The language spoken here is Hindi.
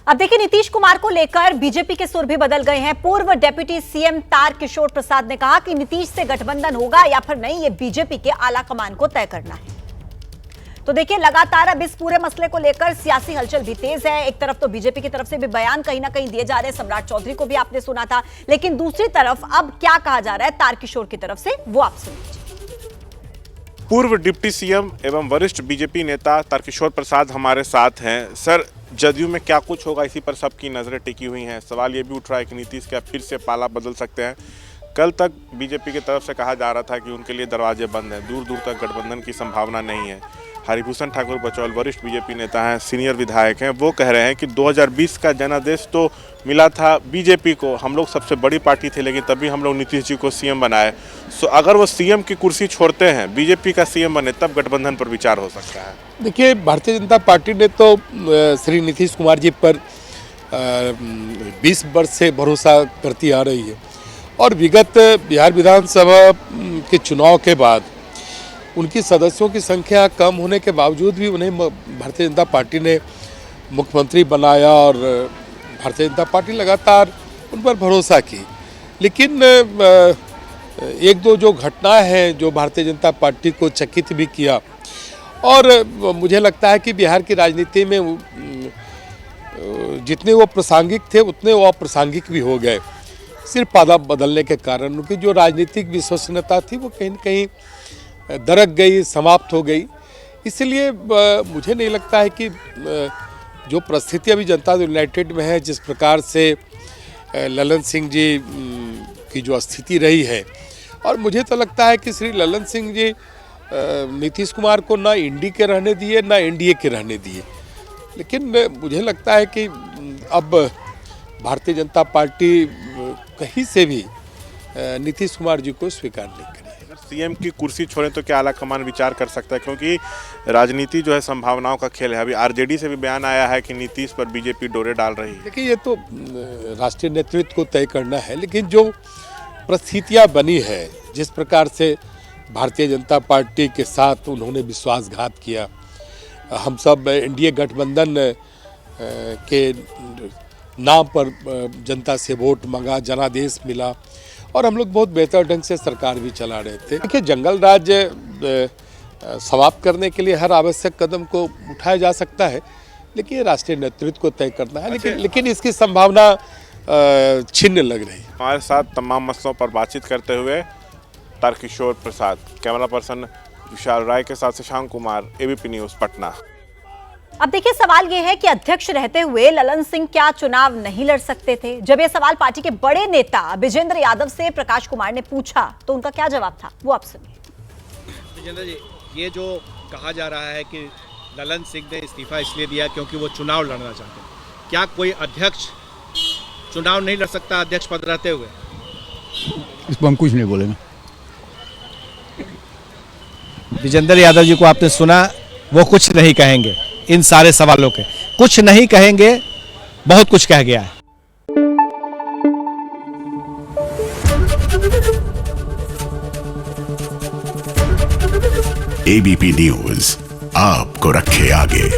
अब देखिए, नीतीश कुमार को लेकर बीजेपी के सुर भी बदल गए हैं। पूर्व डिप्टी सीएम तारकिशोर प्रसाद ने कहा कि नीतीश से गठबंधन होगा या फिर नहीं, ये बीजेपी के आला कमान को तय करना है। तो देखिए, लगातार अब इस पूरे मसले को लेकर सियासी हलचल भी तेज है। एक तरफ तो बीजेपी की तरफ से भी बयान कहीं ना कहीं दिए जा रहे हैं, सम्राट चौधरी को भी आपने सुना था, लेकिन दूसरी तरफ अब क्या कहा जा रहा है तारकिशोर की तरफ से, वो आप सुनिए। पूर्व डिप्टी सीएम एवं वरिष्ठ बीजेपी नेता तारकिशोर प्रसाद हमारे साथ हैं। सर, जदयू में क्या कुछ होगा, इसी पर सबकी नजरें टिकी हुई हैं। सवाल ये भी उठ रहा है कि नीतीश क्या फिर से पाला बदल सकते हैं। कल तक बीजेपी की तरफ से कहा जा रहा था कि उनके लिए दरवाजे बंद हैं, दूर दूर तक गठबंधन की संभावना नहीं है। हरिभूषण ठाकुर बचौल वरिष्ठ बीजेपी नेता हैं, सीनियर विधायक हैं, वो कह रहे हैं कि 2020 का जनादेश तो मिला था बीजेपी को, हम लोग सबसे बड़ी पार्टी थे, लेकिन तभी हम लोग नीतीश जी को सीएम बनाए। सो अगर वो सीएम की कुर्सी छोड़ते हैं, बीजेपी का सीएम बने, तब गठबंधन पर विचार हो सकता है। देखिए, भारतीय जनता पार्टी ने तो श्री नीतीश कुमार जी पर 20 वर्ष से भरोसा करती आ रही है और विगत बिहार विधानसभा के चुनाव के बाद उनकी सदस्यों की संख्या कम होने के बावजूद भी उन्हें भारतीय जनता पार्टी ने मुख्यमंत्री बनाया और भारतीय जनता पार्टी लगातार उन पर भरोसा की। लेकिन एक दो जो घटनाएं हैं जो भारतीय जनता पार्टी को चकित भी किया, और मुझे लगता है कि बिहार की राजनीति में जितने वो प्रासंगिक थे उतने वो अप्रासंगिक भी हो गए। सिर्फ पादा बदलने के कारण उनकी जो राजनीतिक विश्वसनीयता थी वो कहीं न कहीं दरक गई, समाप्त हो गई। इसलिए मुझे नहीं लगता है कि जो परिस्थिति अभी जनता यूनाइटेड में है, जिस प्रकार से ललन सिंह जी की जो स्थिति रही है, और मुझे तो लगता है कि श्री ललन सिंह जी नीतीश कुमार को ना इंडी के रहने दिए ना एनडीए के रहने दिए। लेकिन मुझे लगता है कि अब भारतीय जनता पार्टी कहीं से भी नीतीश कुमार जी को स्वीकार नहीं करेगी। अगर सीएम की कुर्सी छोड़ें तो क्या आलाकमान विचार कर सकता है, क्योंकि राजनीति जो है संभावनाओं का खेल है। अभी आरजेडी से भी बयान आया है कि नीतीश पर बीजेपी डोरे डाल रही है। देखिए, ये तो राष्ट्रीय नेतृत्व को तय करना है, लेकिन जो परिस्थितियाँ बनी है, जिस प्रकार से भारतीय जनता पार्टी के साथ उन्होंने विश्वासघात किया, हम सब एनडीए गठबंधन के नाम पर जनता से वोट मांगा, जनादेश मिला और हम लोग बहुत बेहतर ढंग से सरकार भी चला रहे थे। देखिए, जंगल राज समाप्त करने के लिए हर आवश्यक कदम को उठाया जा सकता है, लेकिन राष्ट्रीय नेतृत्व को तय करना है। लेकिन इसकी संभावना छिन्न लग रही है। हमारे साथ तमाम मसलों पर बातचीत करते हुए तारकिशोर प्रसाद। कैमरा पर्सन विशाल राय के साथ शशांक कुमार, एबीपी न्यूज़, पटना। अब देखिए, सवाल यह है कि अध्यक्ष रहते हुए ललन सिंह क्या चुनाव नहीं लड़ सकते थे? जब यह सवाल पार्टी के बड़े नेता विजेंद्र यादव से प्रकाश कुमार ने पूछा तो उनका क्या जवाब था, वो आप सुनिए। विजेंद्र जी, ये जो कहा जा रहा है कि ललन सिंह ने इस्तीफा इसलिए दिया क्योंकि वो चुनाव लड़ना चाहते हैं, क्या कोई अध्यक्ष चुनाव नहीं लड़ सकता अध्यक्ष पद रहते हुए? इस पर हम कुछ नहीं बोलेंगे। विजेंद्र यादव जी को आपने सुना, वो कुछ नहीं कहेंगे इन सारे सवालों के, कुछ नहीं कहेंगे, बहुत कुछ कह गया है। एबीपी न्यूज़ आपको रखे आगे।